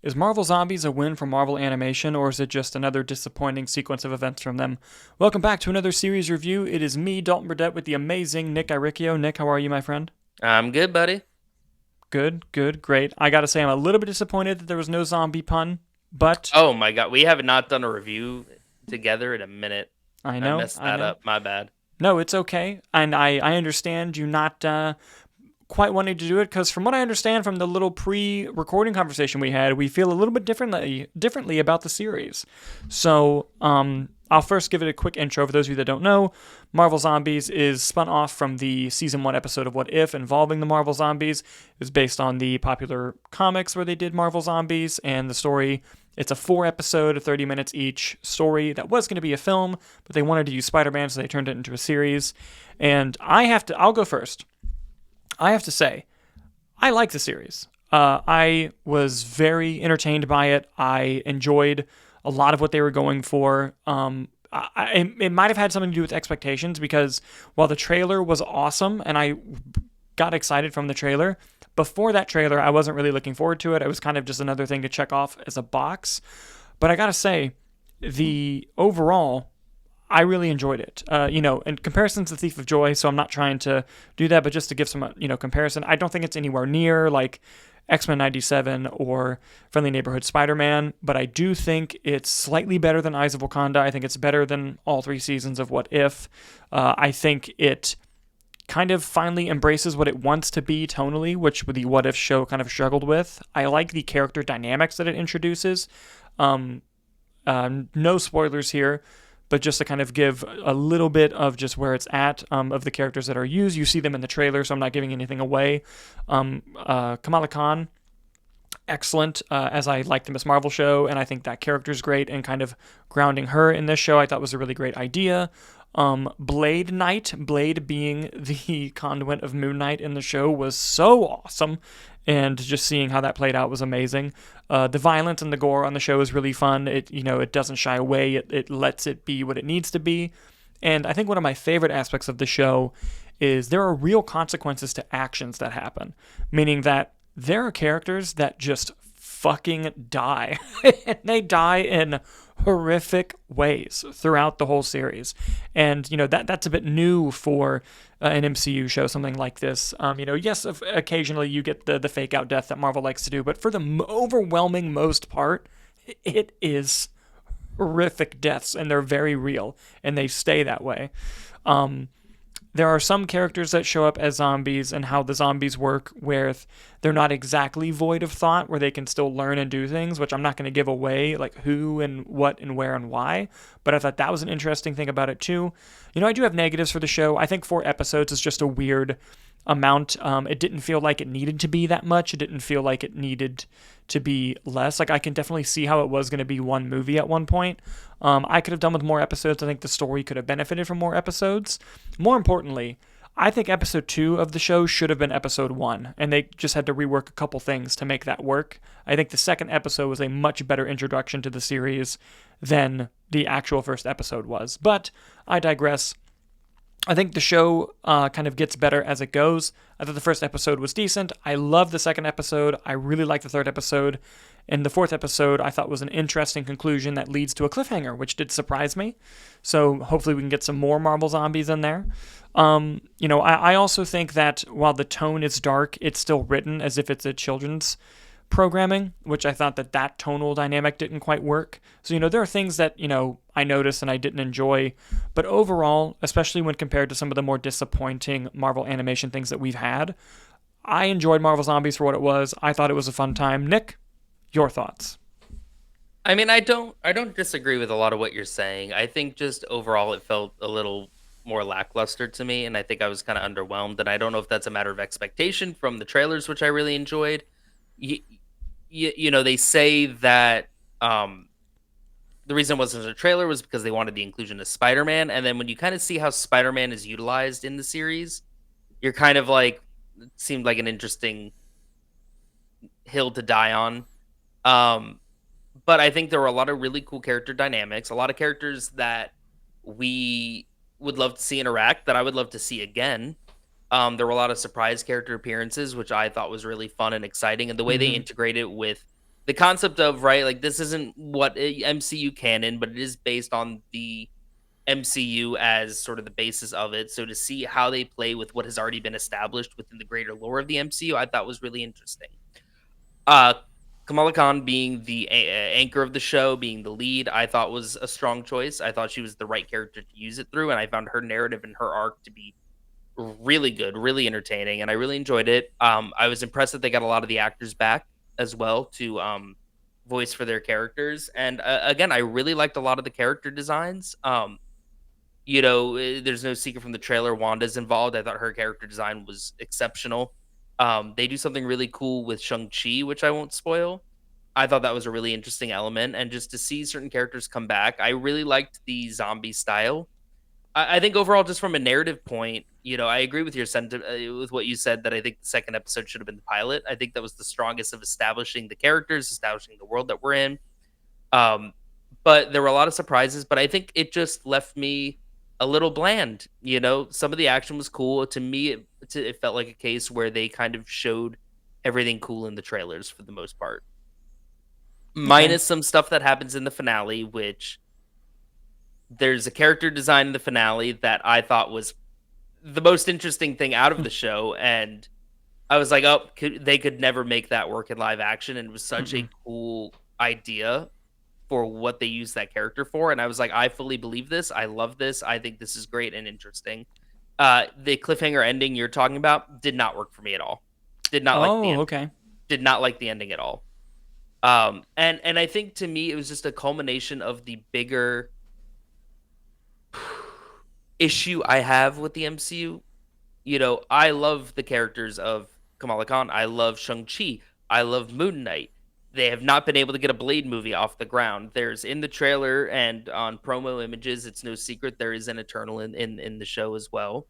Is Marvel Zombies a win for Marvel Animation, or is it just another disappointing sequence of events from them? Welcome back to another series review. It is me, Dalton Burdett, with the amazing Nick Iricchio. Nick, how are you, my friend? I'm good, buddy. Good, great. I gotta say, I'm a little bit disappointed that there was no zombie pun, but Oh my god, we have not done a review together in a minute. I I know, messed I that know. up. My bad. No, it's okay. And I understand you not quite wanting to do it because, from what I understand from the little pre-recording conversation we had, we feel a little bit differently about the series. So, I'll first give it a quick intro for those of you that don't know. Marvel Zombies is spun off from the season 1 episode of What If involving the Marvel Zombies. It was based on the popular comics where they did Marvel Zombies, and the story. It's a 4 episode, 30 minutes each story that was going to be a film, but they wanted to use Spider-Man, so they turned it into a series. And I'll go first. I have to say, I like the series. I was very entertained by it. I enjoyed a lot of what they were going for. It might have had something to do with expectations because while the trailer was awesome and I got excited from the trailer, before that trailer, I wasn't really looking forward to it. It was kind of just another thing to check off as a box. But I gotta say, the overall, I really enjoyed it. In comparison to Thief of Joy, so I'm not trying to do that, but just to give some, comparison, I don't think it's anywhere near like X-Men 97 or Friendly Neighborhood Spider-Man, but I do think it's slightly better than Eyes of Wakanda. I think it's better than all 3 seasons of What If. I think it kind of finally embraces what it wants to be tonally, which the What If show kind of struggled with. I like the character dynamics that it introduces. Um, no spoilers here, but just to kind of give a little bit of just where it's at of the characters that are used. You see them in the trailer, so I'm not giving anything away. Kamala Khan, excellent, as I like the Miss Marvel show, and I think that character is great, and kind of grounding her in this show I thought was a really great idea. Blade being the conduit of Moon Knight in the show was so awesome, and just seeing how that played out was amazing. The violence and the gore on the show is really fun. It doesn't shy away. It lets it be what it needs to be. And I think one of my favorite aspects of the show is there are real consequences to actions that happen, meaning that there are characters that just fucking die. And they die in horrific ways throughout the whole series. And that's a bit new for an MCU show, something like this. Yes, occasionally you get the fake out death that Marvel likes to do, but for the overwhelming most part, it is horrific deaths, and they're very real, and they stay that way. Um, there are some characters that show up as zombies and how the zombies work where they're not exactly void of thought, where they can still learn and do things, which I'm not going to give away, like who and what and where and why. But I thought that was an interesting thing about it too. I do have negatives for the show. I think 4 episodes is just a weird amount. It didn't feel like it needed to be that much. It didn't feel like it needed to be less. Like, I can definitely see how it was going to be one movie at one point. I could have done with more episodes. I think the story could have benefited from more episodes. More importantly, I think episode 2 of the show should have been episode 1, and they just had to rework a couple things to make that work. I think the second episode was a much better introduction to the series than the actual first episode was. But I digress. I think the show kind of gets better as it goes. I thought the first episode was decent. I love the second episode. I really like the third episode. And the fourth episode I thought was an interesting conclusion that leads to a cliffhanger, which did surprise me. So hopefully we can get some more Marvel Zombies in there. I also think that while the tone is dark, it's still written as if it's a children's programming, which I thought that tonal dynamic didn't quite work. So, there are things that, I noticed and I didn't enjoy. But overall, especially when compared to some of the more disappointing Marvel animation things that we've had, I enjoyed Marvel Zombies for what it was. I thought it was a fun time. Nick, your thoughts? I mean, I don't disagree with a lot of what you're saying. I think just overall it felt a little more lackluster to me, and I think I was kind of underwhelmed. And I don't know if that's a matter of expectation from the trailers, which I really enjoyed. You, they say that the reason it wasn't a trailer was because they wanted the inclusion of Spider-Man, and then when you kind of see how Spider-Man is utilized in the series, you're kind of like, it seemed like an interesting hill to die on. Um, but I think there were a lot of really cool character dynamics, a lot of characters that we would love to see interact, that I would love to see again. There were a lot of surprise character appearances, which I thought was really fun and exciting, and the way they Mm-hmm. integrated with the concept of, right, like, this isn't what MCU canon, but it is based on the MCU as sort of the basis of it. So to see how they play with what has already been established within the greater lore of the MCU, I thought was really interesting. Uh, Kamala Khan being the anchor of the show, being the lead, I thought was a strong choice. I thought she was the right character to use it through, and I found her narrative and her arc to be really good, really entertaining, and I really enjoyed it. I was impressed that they got a lot of the actors back as well to voice for their characters, and again, I really liked a lot of the character designs. There's no secret from the trailer, Wanda's involved. I thought her character design was exceptional. They do something really cool with Shang-Chi, which I won't spoil. I thought that was a really interesting element, and just to see certain characters come back, I really liked the zombie style. I think overall, just from a narrative point, I agree with your sentiment with what you said that I think the second episode should have been the pilot. I think that was the strongest of establishing the characters, establishing the world that we're in. Um, but there were a lot of surprises, but I think it just left me a little bland. Some of the action was cool. To me, it felt like a case where they kind of showed everything cool in the trailers for the most part, Okay. minus some stuff that happens in the finale, which there's a character design in the finale that I thought was the most interesting thing out of the show, and I was like, "Oh, they could never make that work in live action," and it was such a Mm-mm. cool idea for what they used that character for, and I was like, "I fully believe this. I love this. I think this is great and interesting." The cliffhanger ending you're talking about did not work for me at all. Did not like the Oh, ending. okay. Did not like the ending at all. And I think to me it was just a culmination of the bigger issue I have with the MCU. I love the characters of Kamala Khan. I love Shang-Chi. I love Moon Knight. They have not been able to get a Blade movie off the ground. There's in the trailer and on promo images, it's no secret there is an Eternal in the show as well.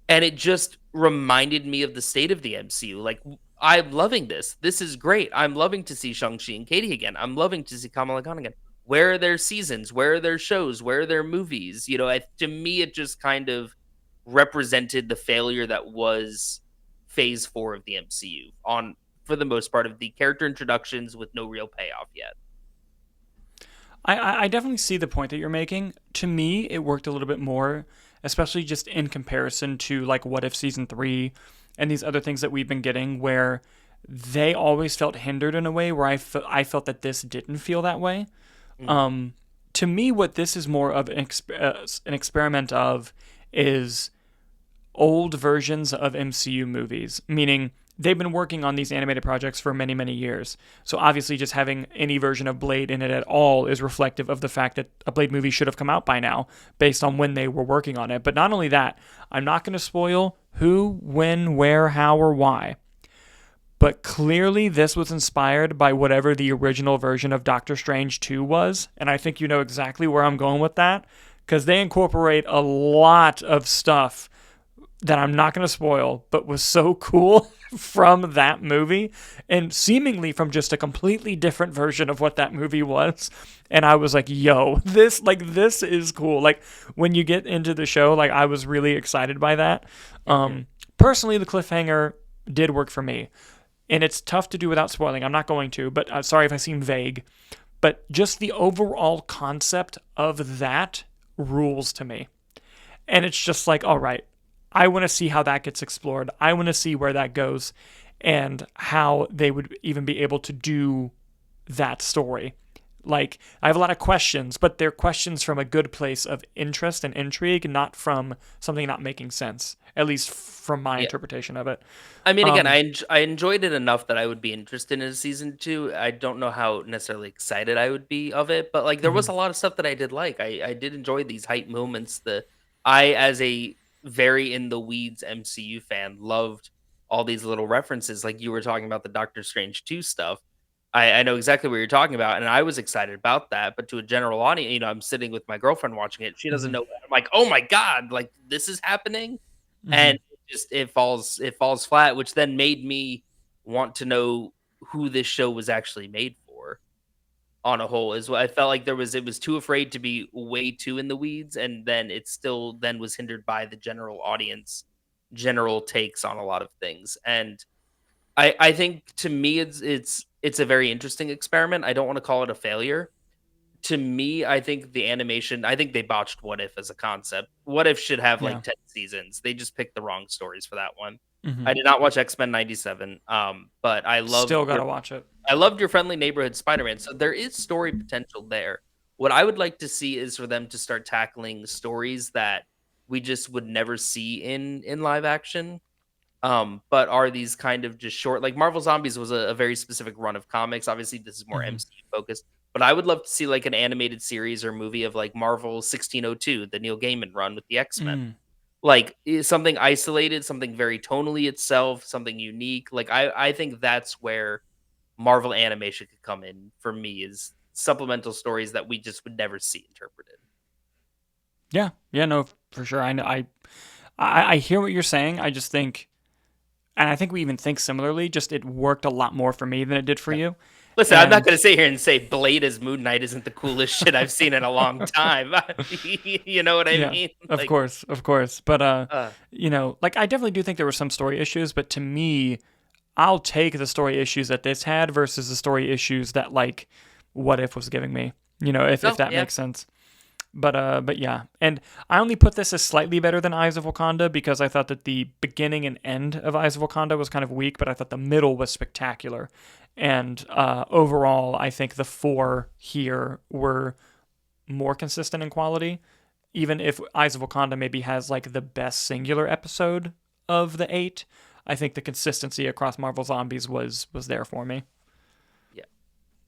And it just reminded me of the state of the MCU. Like, I'm loving this. This is great. I'm loving to see Shang-Chi and Katie again. I'm loving to see Kamala Khan again. Where are their seasons? Where are their shows? Where are their movies? To me, it just kind of represented the failure that was phase 4 of the MCU on, for the most part, of the character introductions with no real payoff yet. I definitely see the point that you're making. To me, it worked a little bit more, especially just in comparison to like What If season 3 and these other things that we've been getting, where they always felt hindered in a way where I felt that this didn't feel that way. Mhm. To me, what this is more of an experiment of is old versions of MCU movies, meaning they've been working on these animated projects for many, many years. So obviously, just having any version of Blade in it at all is reflective of the fact that a Blade movie should have come out by now, based on when they were working on it. But not only that, I'm not going to spoil who, when, where, how, or why. But clearly, this was inspired by whatever the original version of Doctor Strange 2 was. And I think you know exactly where I'm going with that, because they incorporate a lot of stuff that I'm not going to spoil, but was so cool from that movie and seemingly from just a completely different version of what that movie was. And I was like, yo, this is cool. Like when you get into the show, like I was really excited by that. Mhm. Personally, the cliffhanger did work for me. And it's tough to do without spoiling. I'm not going to, but sorry if I seem vague. But just the overall concept of that rules to me. And it's just like, all right, I want to see how that gets explored. I want to see where that goes and how they would even be able to do that story. Like, I have a lot of questions, but they're questions from a good place of interest and intrigue, not from something not making sense, at least from my Yeah. interpretation of it. I mean, again, Um, I enjoyed it enough that I would be interested in season 2. I don't know how necessarily excited I would be of it, but, like, there was mhm, a lot of stuff that I did like. I did enjoy these hype moments. I, as a very in the weeds MCU fan, loved all these little references, like you were talking about the Doctor Strange 2 stuff. I know exactly what you're talking about, and I was excited about that, but to a general audience, I'm sitting with my girlfriend watching it. She doesn't mhm, know. I'm like, "Oh my god, like, this is happening?" And mhm. it falls flat, which then made me want to know who this show was actually made for on a whole. Is what I felt like it was too afraid to be way too in the weeds, and then it still then was hindered by the general audience general takes on a lot of things. And I think to me it's a very interesting experiment. I don't want to call it a failure. To me, I think the animation, I think they botched What If as a concept. What If should have Yeah. like 10 seasons. They just picked the wrong stories for that one. Hmm. I did not watch X-Men 97, but Still gotta watch it. I loved your friendly neighborhood Spider-Man. So there is story potential there. What I would like to see is for them to start tackling stories that we just would never see in live action. But are these kind of just short, like Marvel Zombies was a very specific run of comics. Obviously, this is more Hmm. MCU focused, but I would love to see like an animated series or movie of like Marvel 1602, the Neil Gaiman run with the X-Men. Mm. Like something isolated, something very tonally itself, something unique. Like I think that's where Marvel animation could come in for me, is supplemental stories that we just would never see interpreted. Yeah, yeah, no, for sure. I hear what you're saying. I just think, and I think we even think similarly. Just it worked a lot more for me than it did for Yeah. you. Listen, I'm not And gonna sit here and say Blade as Moon Knight isn't the coolest shit I've seen in a long time. You know what I yeah, mean? of Like, course, of course. But uh, like I definitely do think there were some story issues. But to me, I'll take the story issues that this had versus the story issues that like What If was giving me. If no, that yeah, makes sense. But yeah, and I only put this as slightly better than Eyes of Wakanda because I thought that the beginning and end of Eyes of Wakanda was kind of weak, but I thought the middle was spectacular. And overall, I think the four here were more consistent in quality, even if Eyes of Wakanda maybe has like the best singular episode of the eight. I think the consistency across Marvel Zombies was there for me. yeah.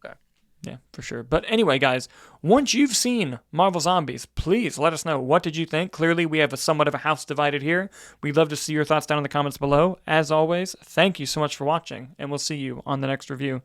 Okay. Yeah, for sure. But anyway, guys, once you've seen Marvel Zombies, please let us know, what did you think? Clearly, we have somewhat of a house divided here. We'd love to see your thoughts down in the comments below. As always, thank you so much for watching, and we'll see you on the next review.